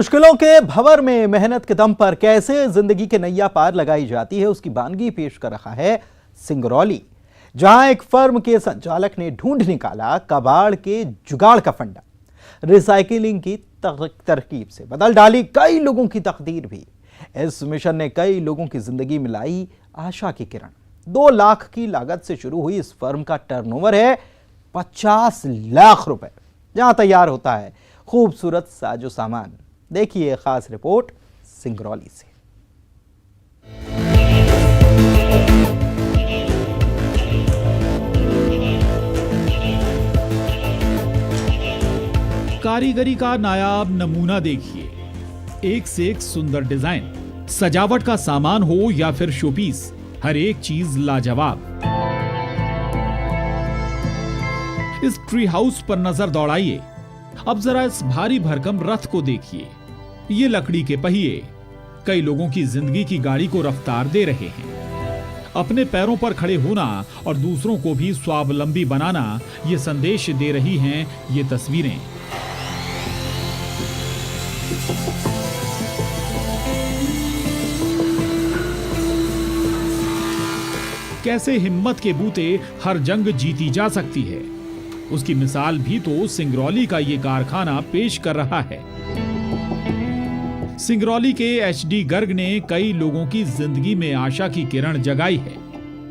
मुश्किलों के भंवर में मेहनत के दम पर कैसे जिंदगी के नैया पार लगाई जाती है, उसकी वानगी पेश कर रहा है सिंगरौली, जहां एक फर्म के संचालक ने ढूंढ निकाला कबाड़ के जुगाड़ का फंडा। रिसाइकलिंग की तरकीब से बदल डाली कई लोगों की तकदीर भी। इस मिशन ने कई लोगों की जिंदगी में लाई आशा की किरण। 2 लाख की लागत से शुरू हुई इस फर्म का टर्नओवर है 50 लाख रुपए, जहां तैयार होता है खूबसूरत साजो सामान। देखिए खास रिपोर्ट सिंगरौली से। कारीगरी का नायाब नमूना देखिए। एक से एक सुंदर डिजाइन, सजावट का सामान हो या फिर शोपीस, हर एक चीज लाजवाब। इस ट्री हाउस पर नजर दौड़ाइए। अब जरा इस भारी भरकम रथ को देखिए। ये लकड़ी के पहिए कई लोगों की जिंदगी की गाड़ी को रफ्तार दे रहे हैं। अपने पैरों पर खड़े होना और दूसरों को भी स्वावलंबी बनाना, ये संदेश दे रही हैं ये तस्वीरें। कैसे हिम्मत के बूते हर जंग जीती जा सकती है, उसकी मिसाल भी तो सिंगरौली का ये कारखाना पेश कर रहा है। सिंगरौली के एचडी गर्ग ने कई लोगों की जिंदगी में आशा की किरण जगाई है।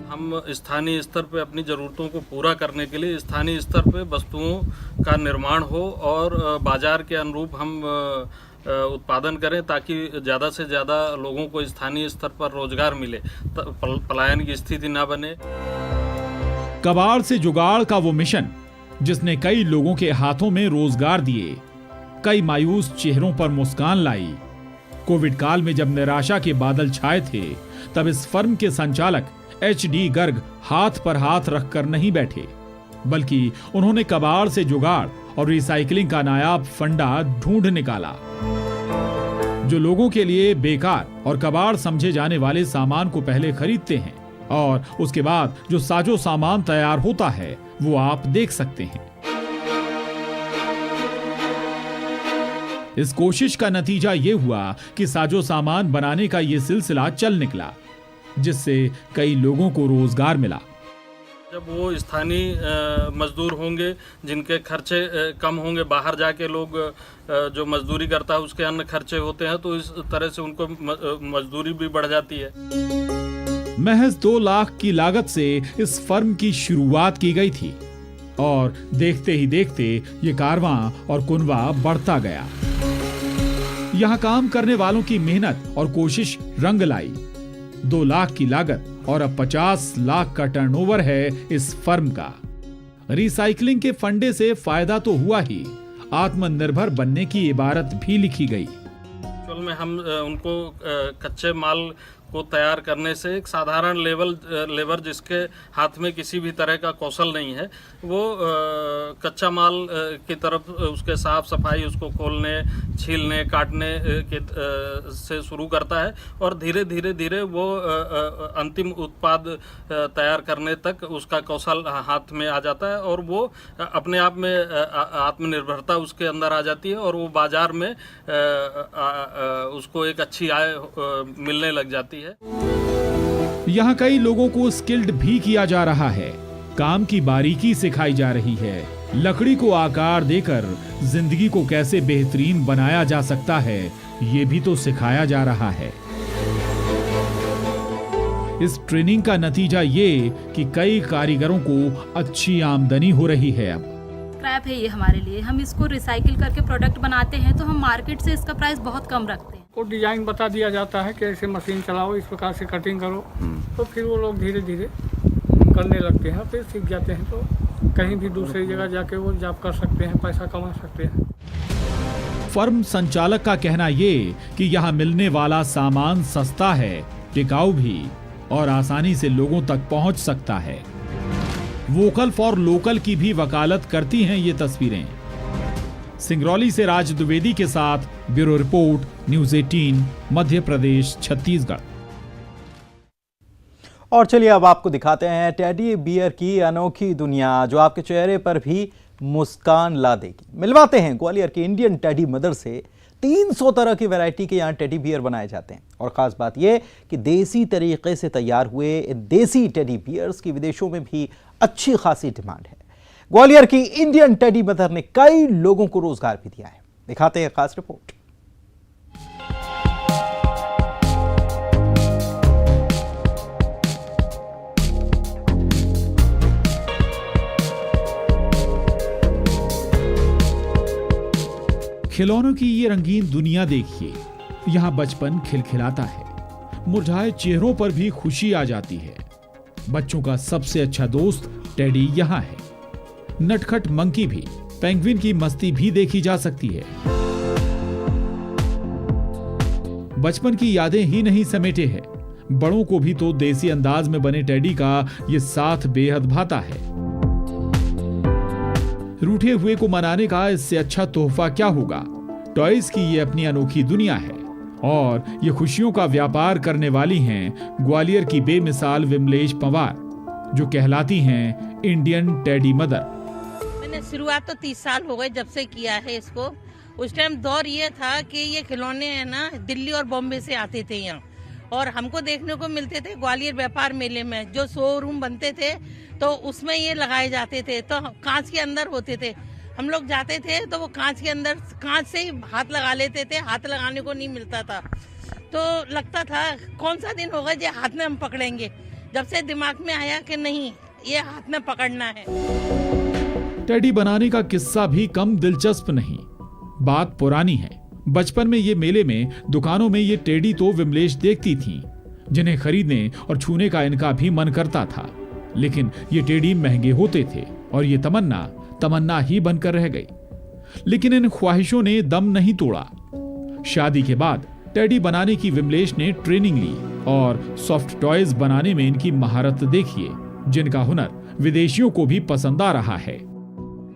हम स्थानीय स्तर पे अपनी ज़रूरतों को पूरा करने के लिए स्थानीय स्तर पे वस्तुओं का निर्माण हो और बाजार के अनुरूप हम उत्पादन करें, ताकि ज़्यादा से ज़्यादा लोगों को स्थानीय स्तर पर रोजगार मिले, पलायन की स्थिति ना बने। कबाड़ से जुगाड़ का वो मिशन जिसने कई लोगों के हाथों में रोजगार दिए, कई मायूस चेहरों पर मुस्कान लाई। कोविड काल में जब निराशा के बादल छाए थे, तब इस फर्म के संचालक एचडी गर्ग हाथ पर हाथ रखकर नहीं बैठे, बल्कि उन्होंने कबाड़ से जुगाड़ और रिसाइकलिंग का नायाब फंडा ढूंढ निकाला, जो लोगों के लिए बेकार और कबाड़ समझे जाने वाले सामान को पहले खरीदते हैं और उसके बाद जो साजो सामान तैयार होता है वो आप देख सकते हैं। इस कोशिश का नतीजा ये हुआ कि साजो सामान बनाने का ये सिलसिला चल निकला, जिससे कई लोगों को रोजगार मिला। जब वो स्थानीय मजदूर होंगे जिनके खर्चे कम होंगे, बाहर जाके लोग जो मजदूरी करता है उसके अन्य खर्चे होते हैं, तो इस तरह से उनको मजदूरी भी बढ़ जाती है। महज 2 लाख की लागत से इस फर्म की शुरुआत की गई थी और देखते ही देखते ये कारवां और कुनवा बढ़ता गया। यहाँ काम करने वालों की मेहनत और कोशिश रंग लाई। 2 लाख की लागत और अब 50 लाख का टर्नओवर है इस फर्म का। रिसाइकलिंग के फंडे से फायदा तो हुआ ही, आत्मनिर्भर बनने की इबारत भी लिखी गई। एक्चुअल में हम उनको कच्चे माल को तैयार करने से एक साधारण लेबर जिसके हाथ में किसी भी तरह का कौशल नहीं है, वो कच्चा माल की तरफ उसके साफ सफाई, उसको खोलने, छीलने, काटने के से शुरू करता है और धीरे धीरे वो अंतिम उत्पाद तैयार करने तक उसका कौशल हाथ में आ जाता है और वो अपने आप में आत्मनिर्भरता उसके अंदर आ जाती है और वो बाजार में उसको एक अच्छी आय मिलने लग जाती है। यहाँ कई लोगों को स्किल्ड भी किया जा रहा है, काम की बारीकी सिखाई जा रही है, लकड़ी को आकार देकर जिंदगी को कैसे बेहतरीन बनाया जा सकता है ये भी तो सिखाया जा रहा है। इस ट्रेनिंग का नतीजा ये कि कई कारीगरों को अच्छी आमदनी हो रही है। अब स्क्रैप है ये हमारे लिए, हम इसको रिसाइकिल करके प्रोडक्ट बनाते हैं, तो हम मार्केट से इसका प्राइस बहुत कम रखते हैं। को डिजाइन बता दिया जाता है कि ऐसे मशीन चलाओ, इस प्रकार से कटिंग करो, तो फिर वो लोग धीरे धीरे करने लगते हैं, फिर सीख जाते हैं, तो कहीं भी दूसरी जगह जाके वो जॉब कर सकते हैं, पैसा कमा सकते हैं। फर्म संचालक का कहना ये कि यहाँ मिलने वाला सामान सस्ता है, टिकाऊ भी और आसानी से लोगों तक पहुंच सकता है। वोकल फॉर लोकल की भी वकालत करती हैं ये तस्वीरें। सिंगरौली से राज द्विवेदी के साथ bureau report, news 18, Madhya Pradesh, Chhattisgarh. और चलिए अब आपको दिखाते हैं टेडी बियर की अनोखी दुनिया, जो आपके चेहरे पर भी मुस्कान ला देगी। मिलवाते हैं ग्वालियर की इंडियन टेडी मदर से, 300 तरह की वैरायटी के यहाँ टेडी बियर बनाए जाते हैं और ख़ास बात यह कि देसी तरीके से तैयार हुए इन देसी टेडी बियर्स की विदेशों में भी अच्छी खासी डिमांड है। ग्वालियर की इंडियन टेडी मदर ने कई लोगों को रोजगार भी दिया है। दिखाते हैं खास रिपोर्ट। खिलौनों की ये रंगीन दुनिया देखिए, यहाँ बचपन खिलखिलाता है, मुरझाए चेहरों पर भी खुशी आ जाती है। बच्चों का सबसे अच्छा दोस्त टेडी यहाँ है। नटखट मंकी भी, पेंगुइन की मस्ती भी देखी जा सकती है। बचपन की यादें ही नहीं समेटे हैं, बड़ों को भी तो देसी अंदाज में बने टेडी का ये साथ बेहद भाता है। रूठे हुए को मनाने का इससे अच्छा तोहफा क्या होगा। टॉयज की ये अपनी अनोखी दुनिया है और ये खुशियों का व्यापार करने वाली हैं ग्वालियर की बेमिसाल विमलेश पंवार, जो कहलाती हैं इंडियन टेडी मदर। मैंने शुरुआत तो 30 साल हो गए जब से किया है इसको। उस टाइम दौर ये था कि ये खिलौने है ना दिल्ली और बॉम्बे से आते थे यहाँ, और हमको देखने को मिलते थे ग्वालियर व्यापार मेले में। जो शोरूम बनते थे तो उसमें ये लगाए जाते थे, तो कांच के अंदर होते थे। हम लोग जाते थे तो वो कांच के अंदर कांच से ही हाथ लगा लेते थे, हाथ लगाने को नहीं मिलता था। तो लगता था कौन सा दिन होगा जो हाथ में हम पकड़ेंगे। जब से दिमाग में आया कि नहीं, ये हाथ में पकड़ना है। टेडी बनाने का किस्सा भी कम दिलचस्प नहीं, बात पुरानी है। बचपन में ये मेले में दुकानों में ये टेडी तो विमलेश देखती थीं, जिन्हें खरीदने और छूने का इनका भी मन करता था। लेकिन ये टेडी महंगे होते थे और ये तमन्ना ही बनकर रह गई। लेकिन इन ख्वाहिशों ने दम नहीं तोड़ा। शादी के बाद टेडी बनाने की विमलेश ने ट्रेनिंग ली और सॉफ्ट टॉयज बनाने में इनकी महारत देखिए, जिनका हुनर विदेशियों को भी पसंद आ रहा है।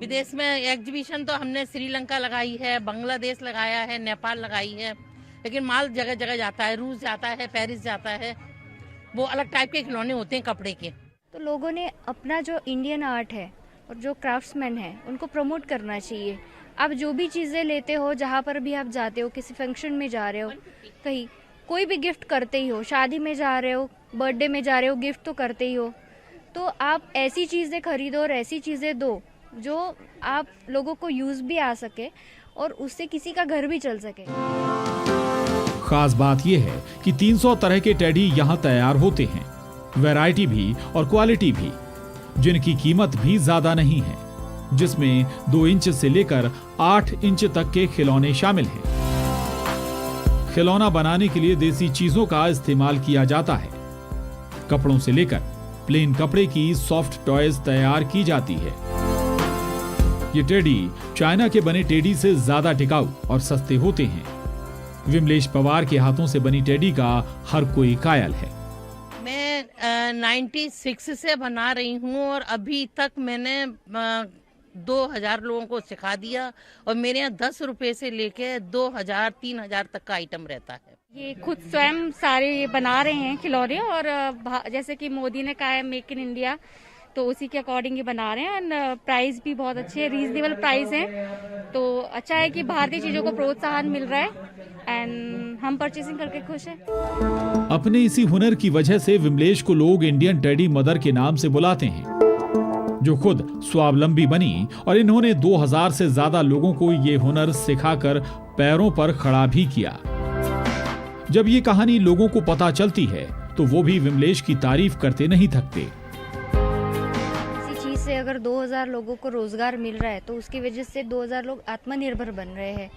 विदेश में एग्जीबिशन तो हमने श्रीलंका लगाई है, बांग्लादेश लगाया है, नेपाल लगाई है, लेकिन माल जगह जगह जाता है। रूस जाता है, पेरिस जाता है। वो अलग टाइप के खिलौने होते हैं कपड़े के। तो लोगों ने अपना जो इंडियन आर्ट है और जो क्राफ्ट्समैन है उनको प्रमोट करना चाहिए। आप जो भी चीज़ें लेते हो, जहाँ पर भी आप जाते हो, किसी फंक्शन में जा रहे हो, कहीं कोई भी गिफ्ट करते ही हो, शादी में जा रहे हो, बर्थडे में जा रहे हो, गिफ्ट तो करते ही हो। तो आप ऐसी चीज़ें खरीदो और ऐसी चीज़ें दो जो आप लोगों को यूज़ भी आ सके और उससे किसी का घर भी चल सके। खास बात यह है कि 300 तरह के टेडी यहाँ तैयार होते हैं, वैरायटी भी और क्वालिटी भी, जिनकी कीमत भी ज्यादा नहीं है, जिसमें 2 इंच से लेकर 8 इंच तक के खिलौने शामिल हैं। खिलौना बनाने के लिए देसी चीजों का इस्तेमाल किया जाता है। कपड़ों से लेकर प्लेन कपड़े की सॉफ्ट टॉयज तैयार की जाती है। ये टेडी चाइना के बने टेडी से ज्यादा टिकाऊ और सस्ते होते हैं। विमलेश पंवार के हाथों से बनी टेडी का हर कोई कायल है। मैं 96 से बना रही हूँ और अभी तक मैंने 2000 लोगों को सिखा दिया, और मेरे यहाँ 10 रुपए से लेके 2000-3000 तक का आइटम रहता है। ये खुद स्वयं सारे ये बना रहे हैं खिलौने, और जैसे कि मोदी ने कहा है मेक इन इंडिया, तो उसी के अकॉर्डिंग ये बना रहे हैं। एंड प्राइस भी बहुत अच्छे है, रीजनेबल प्राइस है। तो अच्छा है कि भारतीय चीजों को प्रोत्साहन मिल रहा है एंड हम परचेसिंग करके खुश हैं। अपने इसी हुनर की वजह से विमलेश को लोग इंडियन टेडी मदर के नाम से बुलाते हैं, जो खुद स्वावलंबी बनी और इन्होंने 2000 से ज्यादा लोगों को ये हुनर सिखाकर पैरों पर खड़ा भी किया। जब ये कहानी लोगों को पता चलती है तो वो भी विमलेश की तारीफ करते नहीं थकते। इसी चीज से अगर 2000 लोगों को रोजगार मिल रहा है तो उसकी वजह से 2000 लोग आत्मनिर्भर बन रहे हैं।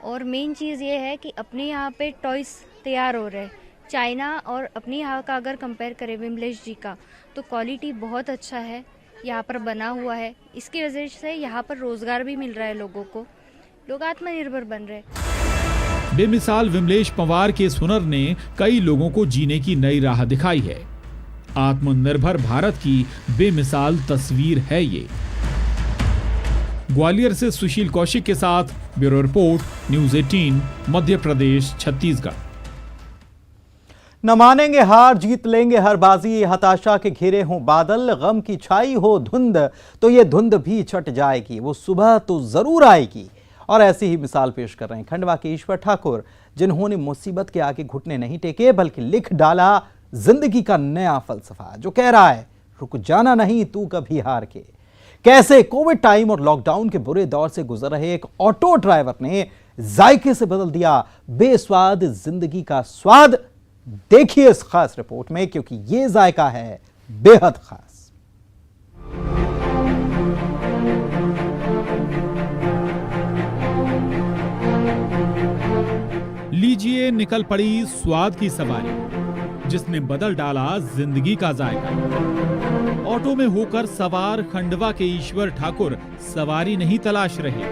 और मेन चीज़ ये है कि अपने यहाँ पे टॉयज तैयार हो रहे हैं। चाइना और अपने यहाँ का अगर कंपेयर करें विमलेश जी का, तो क्वालिटी बहुत अच्छा है, यहाँ पर बना हुआ है। इसकी वजह से यहाँ पर रोजगार भी मिल रहा है लोगों को, लोग आत्मनिर्भर बन रहे हैं। बेमिसाल विमलेश पंवार के इस हुनर ने कई लोगों को जीने की नई राह दिखाई है। आत्मनिर्भर भारत की बेमिसाल तस्वीर है ये। ग्वालियर से सुशील कौशिक के साथ bureau report, news 18, Madhya Pradesh, Chhattisgarh. न मानेंगे हार, जीत लेंगे हर बाजी। हताशा के घिरे हों बादल, गम की छाई हो धुंध, तो ये धुंध भी छट जाएगी। वो सुबह तो जरूर आएगी और ऐसी ही मिसाल पेश कर रहे हैं खंडवा के ईश्वर ठाकुर, जिन्होंने मुसीबत के आगे घुटने नहीं टेके बल्कि लिख डाला जिंदगी का नया फलसफा, जो कह रहा है रुक जाना नहीं तू कभी हार के। कैसे कोविड टाइम और लॉकडाउन के बुरे दौर से गुजर रहे एक ऑटो ड्राइवर ने जायके से बदल दिया बेस्वाद जिंदगी का स्वाद। देखिए इस खास रिपोर्ट में, क्योंकि ये जायका है बेहद खास। लीजिए निकल पड़ी स्वाद की सवारी, जिसने बदल डाला जिंदगी का जायका। ऑटो में होकर सवार खंडवा के ईश्वर ठाकुर सवारी नहीं तलाश रहे,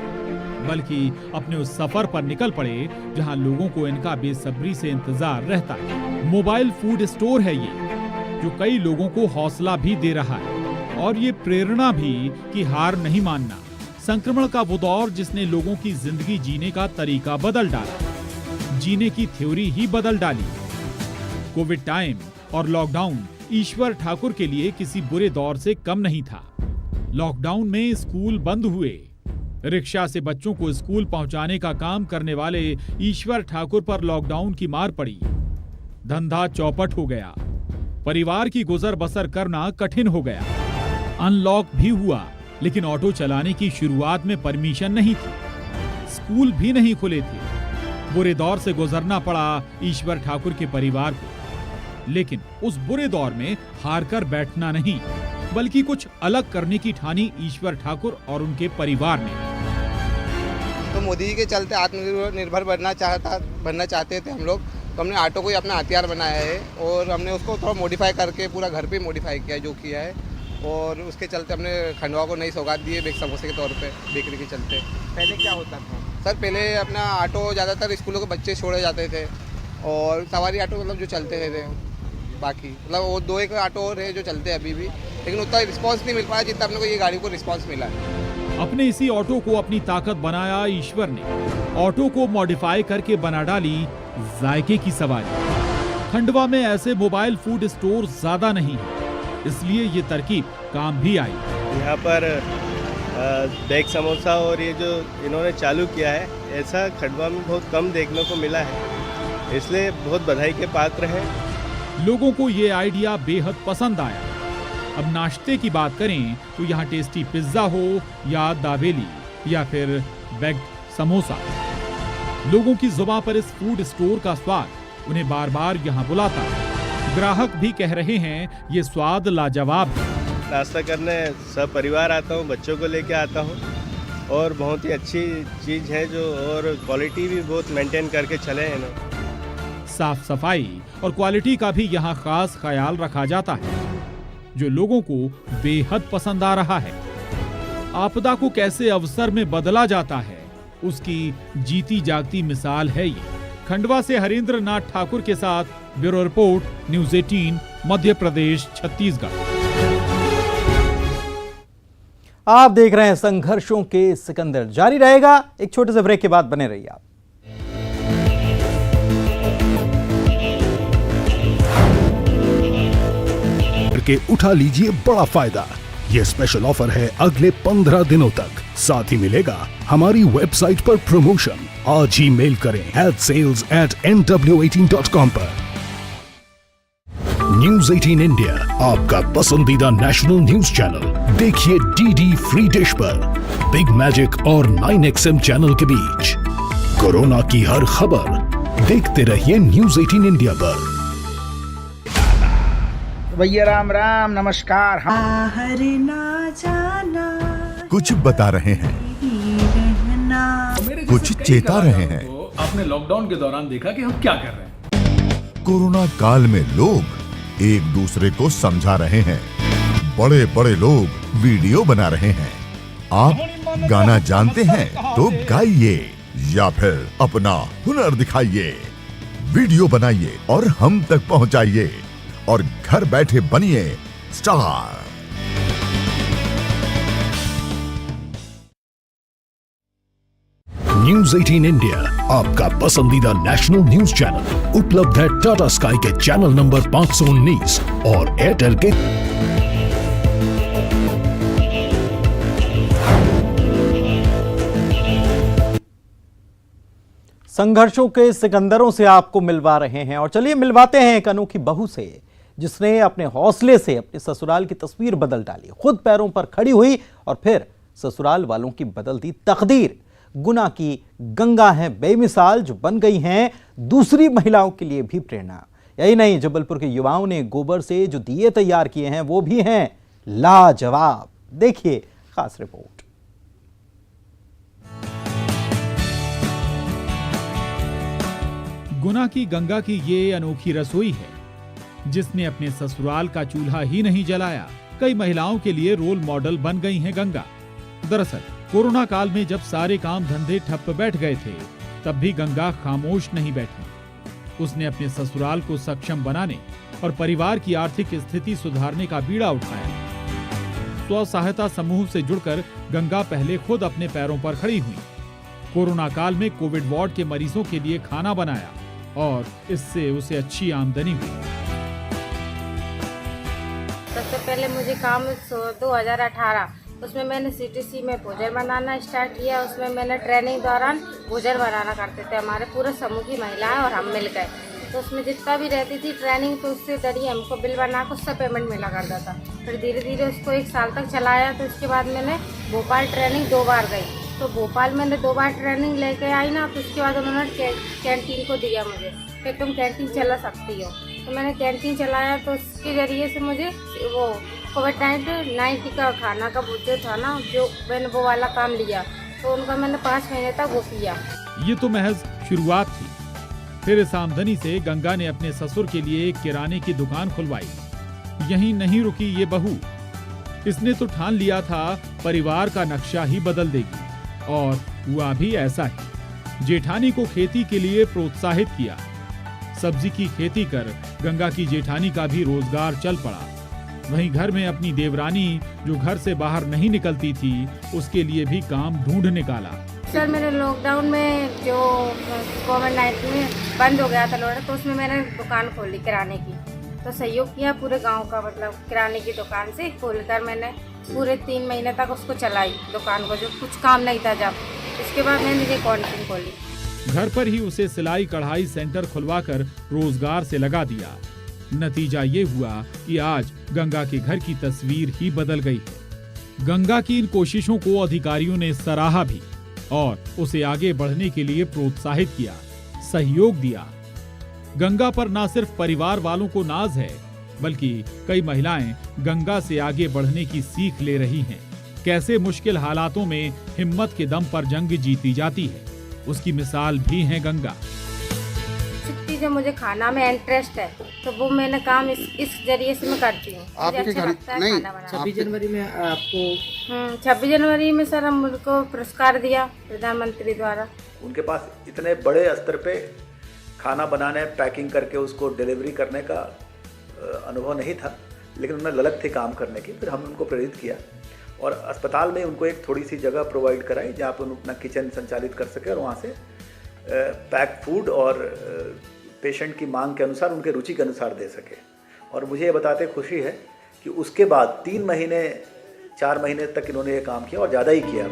बल्कि अपने उस सफर पर निकल पड़े जहां लोगों को इनका बेसब्री से इंतजार रहता है। मोबाइल फूड स्टोर है ये, जो कई लोगों को हौसला भी दे रहा है और ये प्रेरणा भी कि हार नहीं मानना। संक्रमण का वो दौर जिसने लोगों की जिंदगी जीने का तरीका बदल डाला, जीने की थ्योरी ही बदल डाली। कोविड टाइम और लॉकडाउन ईश्वर ठाकुर के लिए किसी बुरे दौर से कम नहीं था। लॉकडाउन में स्कूल बंद हुए। रिक्शा से बच्चों को स्कूल पहुंचाने का काम करने वाले ईश्वर ठाकुर पर लॉकडाउन की मार पड़ी। धंधा चौपट हो गया, परिवार की गुजर बसर करना कठिन हो गया। अनलॉक भी हुआ, लेकिन ऑटो चलाने की शुरुआत में परमिशन नहीं थी, स्कूल भी नहीं खुले थे। बुरे दौर से गुजरना पड़ा ईश्वर ठाकुर के परिवार को, लेकिन उस बुरे दौर में हार कर बैठना नहीं, बल्कि कुछ अलग करने की ठानी ईश्वर ठाकुर और उनके परिवार ने। तो मोदी जी के चलते आत्मनिर्भर बनना चाहते थे हम लोग, तो हमने ऑटो को ही अपना हथियार बनाया है और हमने उसको थोड़ा मॉडिफाई करके पूरा घर पे मॉडिफाई किया जो किया है। और उसके चलते हमने खंडवा को नई सौगात दी है बेक समोसे के तौर पे बेकरी के चलते। पहले क्या होता था सर? पहले अपना ऑटो ज़्यादातर स्कूलों के बच्चे छोड़े जाते थे और सवारी ऑटो मतलब जो चलते थे, बाकी मतलब वो 2-1 ऑटो और है जो चलते हैं अभी भी, लेकिन उतना रिस्पांस नहीं मिल पाया जितना अपने को ये गाड़ी को रिस्पांस मिला है। अपने इसी ऑटो को अपनी ताकत बनाया ईश्वर ने। ऑटो को मॉडिफाई करके बना डाली जायके की सवारी। खंडवा में ऐसे मोबाइल फूड स्टोर ज्यादा नहीं है, इसलिए ये तरकीब काम भी आई। यहाँ पर बेक समोसा और ये जो इन्होंने चालू किया है, ऐसा खंडवा में बहुत कम देखने को मिला है, इसलिए बहुत बधाई के पात्र है। लोगों को ये आइडिया बेहद पसंद आया। अब नाश्ते की बात करें तो यहाँ टेस्टी पिज्जा हो या दाबेली या फिर बेक्ड समोसा, लोगों की जुबान पर इस फूड स्टोर का स्वाद उन्हें बार बार यहाँ बुलाता है। ग्राहक भी कह रहे हैं ये स्वाद लाजवाब है। नाश्ता करने सब परिवार आता हूँ, बच्चों को लेके आता हूँ और बहुत ही अच्छी चीज़ है जो, और क्वालिटी भी बहुत मेंटेन करके चले हैं ना। साफ सफाई और क्वालिटी का भी यहाँ खास ख्याल रखा जाता है, जो लोगों को बेहद पसंद आ रहा है। आपदा को कैसे अवसर में बदला जाता है, उसकी जीती जागती मिसाल है ये। खंडवा से हरेंद्र नाथ ठाकुर के साथ bureau report, news 18, Madhya Pradesh, Chhattisgarh. आप देख रहे हैं संघर्षों के सिकंदर, जारी रहेगा। एक छोटे से ब्रेक के बाद बने रहिए आप। के उठा लीजिए बड़ा फायदा। ये स्पेशल ऑफर है अगले 15 दिनों तक। साथ ही मिलेगा हमारी वेबसाइट पर प्रमोशन। आज ही मेल करें sales@nw18.com पर। न्यूज़ 18 इंडिया, आपका पसंदीदा नेशनल न्यूज चैनल। देखिए डीडी फ्री डिश पर बिग मैजिक और 9XM चैनल के बीच कोरोना की हर खबर देखते रहिए न्यूज़ 18 इंडिया पर। भैया राम राम, नमस्कार। बाहर ना जाना, कुछ बता रहे हैं, कुछ चेता रहे हैं। तो आपने लॉकडाउन के दौरान देखा कि हम क्या कर रहे हैं। कोरोना काल में लोग एक दूसरे को समझा रहे हैं, बड़े बड़े लोग वीडियो बना रहे हैं। आप गाना जानते हैं तो गाइए या फिर अपना हुनर दिखाइए, वीडियो बनाइए और हम तक पहुंचाइए और घर बैठे बनिए स्टार। न्यूज़ 18 इंडिया, आपका पसंदीदा नेशनल न्यूज चैनल। उपलब्ध है टाटा स्काई के चैनल नंबर 519 और एयरटेल के संघर्षों के सिकंदरों से आपको मिलवा रहे हैं और चलिए मिलवाते हैं एक अनोखी बहू से जिसने अपने हौसले से अपने ससुराल की तस्वीर बदल डाली, खुद पैरों पर खड़ी हुई और फिर ससुराल वालों की बदल दी तकदीर। गुना की गंगा है बेमिसाल, जो बन गई हैं दूसरी महिलाओं के लिए भी प्रेरणा। यही नहीं, जबलपुर के युवाओं ने गोबर से जो दिए तैयार किए हैं वो भी हैं लाजवाब। देखिए खास रिपोर्ट। गुना की गंगा की ये अनोखी रसोई है जिसने अपने ससुराल का चूल्हा ही नहीं जलाया। कई महिलाओं के लिए रोल मॉडल बन गई हैं गंगा। दरअसल कोरोना काल में जब सारे काम धंधे ठप बैठ गए थे तब भी गंगा खामोश नहीं बैठी। उसने अपने ससुराल को सक्षम बनाने और परिवार की आर्थिक स्थिति सुधारने का बीड़ा उठाया। स्व सहायता समूह से जुड़कर गंगा पहले खुद अपने पैरों पर खड़ी हुई। कोरोना काल में कोविड वार्ड के मरीजों के लिए खाना बनाया और इससे उसे अच्छी आमदनी हुई। सबसे पहले मुझे काम 2018 उसमें मैंने CTC में भोजन बनाना स्टार्ट किया। उसमें मैंने ट्रेनिंग दौरान भोजन बनाना करते थे हमारे पूरे समूह की महिलाएं और हम मिल गए। तो उसमें जितना भी रहती थी ट्रेनिंग तो उससे जरिए हमको बिल बना कर उससे पेमेंट मिला करता था। फिर धीरे धीरे उसको 1 साल तक चलाया। तो उसके बाद मैंने भोपाल ट्रेनिंग 2 बार गई। तो भोपाल मैंने 2 बार ट्रेनिंग लेके आई ना, तो उसके बाद उन्होंने कैंटीन को दिया मुझे कि तुम कैंटीन चला सकती हो। तो मैंने कैंटीन चलाया तो उसके ज़रिए से मुझे वो कोविड-19 का खाना का जो था ना, जो मैंने वो वाला काम लिया तो उनका मैंने 5 महीने तक वो किया। ये तो महज शुरुआत थी। फिर इस आमदनी से गंगा ने अपने ससुर के लिए एक किराने की दुकान खुलवाई। यहीं नहीं रुकी ये बहू, इसने तो ठान लिया था परिवार का नक्शा ही बदल देगी और हुआ भी ऐसा ही। जेठानी को खेती के लिए प्रोत्साहित किया। सब्जी की खेती कर गंगा की जेठानी का भी रोजगार चल पड़ा। वहीं घर में अपनी देवरानी जो घर से बाहर नहीं निकलती थी उसके लिए भी काम ढूंढ निकाला। सर मैंने लॉकडाउन में जो कोविड-19 में बंद हो गया था लोड़ा, तो उसमें मैंने दुकान खोली किराने की। तो सहयोग किया पूरे गांव का, मतलब किराने की दुकान से खोलकर मैंने पूरे 3 महीने तक उसको चलाई दुकान को, जो कुछ काम नहीं था जब। इसके बाद मैंने मुझे कैंटीन खोली। घर पर ही उसे सिलाई कढ़ाई सेंटर खुलवाकर रोजगार से लगा दिया। नतीजा ये हुआ कि आज गंगा के घर की तस्वीर ही बदल गई है। गंगा की इन कोशिशों को अधिकारियों ने सराहा भी और उसे आगे बढ़ने के लिए प्रोत्साहित किया, सहयोग दिया। गंगा पर न सिर्फ परिवार वालों को नाज है बल्कि कई महिलाएं गंगा से आगे बढ़ने की सीख ले रही हैं। कैसे मुश्किल हालातों में हिम्मत के दम पर जंग जीती जाती है, उसकी मिसाल भी है गंगा। जितनी जो मुझे खाना में इंटरेस्ट है तो वो मैंने काम इस जरिए से मैं करती हूँ। आपके अच्छा घर लगता है नहीं, खाना बनाना। 26 जनवरी में आपको 26 जनवरी में सर हम उनको पुरस्कार दिया प्रधानमंत्री द्वारा। उनके पास इतने बड़े स्तर पे खाना बनाने, पैकिंग करके उसको डिलीवरी करने का अनुभव नहीं था, लेकिन उन्हें ललक थी काम करने की। फिर हमने उनको प्रेरित किया और अस्पताल में उनको एक थोड़ी सी जगह प्रोवाइड कराई जहाँ पर अपना किचन संचालित कर सके और वहाँ से पैक फूड और पेशेंट की मांग के अनुसार, उनके रुचि के अनुसार दे सके। और मुझे ये बताते खुशी है कि उसके बाद 3 महीने 4 महीने तक इन्होंने ये काम किया और ज़्यादा ही किया।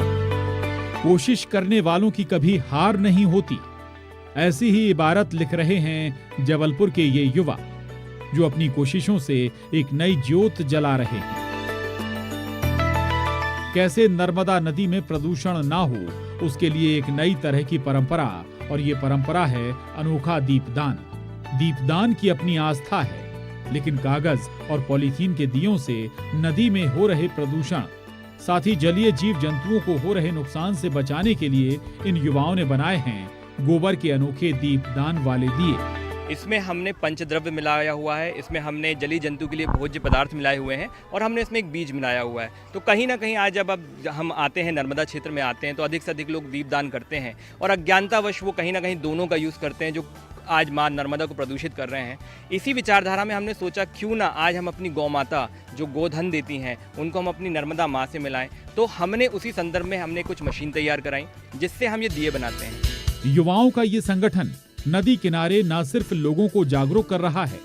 कोशिश करने वालों की कभी हार नहीं होती, ऐसी ही इबारत लिख रहे हैं जबलपुर के ये युवा जो अपनी कोशिशों से एक नई ज्योत जला रहे हैं। कैसे नर्मदा नदी में प्रदूषण ना हो उसके लिए एक नई तरह की परंपरा, और ये परंपरा है अनोखा दीपदान। दीपदान की अपनी आस्था है, लेकिन कागज और पॉलीथीन के दियों से नदी में हो रहे प्रदूषण, साथ ही जलीय जीव जंतुओं को हो रहे नुकसान से बचाने के लिए इन युवाओं ने बनाए हैं गोबर के अनोखे दीपदान वाले दिए। इसमें हमने पंचद्रव्य मिलाया हुआ है, इसमें हमने जलीय जंतु के लिए भोज्य पदार्थ मिलाए हुए हैं और हमने इसमें एक बीज मिलाया हुआ है। तो कहीं ना कहीं आज जब अब हम आते हैं नर्मदा क्षेत्र में आते हैं तो अधिक से अधिक लोग दीपदान करते हैं और अज्ञानतावश वो कहीं ना कहीं दोनों का यूज़ करते हैं जो आज माँ नर्मदा को प्रदूषित कर रहे हैं। इसी विचारधारा में हमने सोचा क्यों ना आज हम अपनी गौ माता जो गोधन देती हैं उनको हम अपनी नर्मदा माँ से मिलाएं। तो हमने उसी संदर्भ में हमने कुछ मशीन तैयार कराई जिससे हम ये दिए बनाते हैं। युवाओं का ये संगठन नदी किनारे न सिर्फ लोगों को जागरूक कर रहा है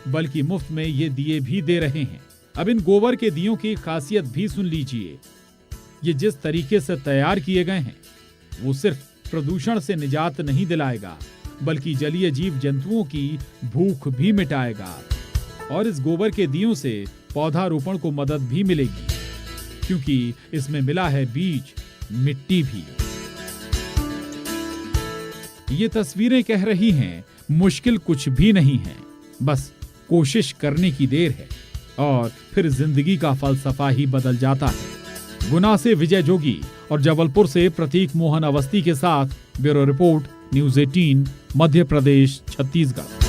बल्कि मुफ्त में ये दिए भी दे रहे हैं। अब इन गोबर के दियों की खासियत भी सुन लीजिए। ये जिस तरीके से तैयार किए गए हैं वो सिर्फ प्रदूषण से निजात नहीं दिलाएगा, बल्कि जलीय जीव जंतुओं की भूख भी मिटाएगा। और इस गोबर के दियों से पौधारोपण को मदद भी मिलेगी, क्योंकि इसमें मिला है बीज, मिट्टी भी। ये तस्वीरें कह रही हैं, मुश्किल कुछ भी नहीं है, बस कोशिश करने की देर है और फिर जिंदगी का फलसफा ही बदल जाता है। गुना से विजय जोगी और जबलपुर से प्रतीक मोहन अवस्थी के साथ bureau report, news 18, Madhya Pradesh, Chhattisgarh.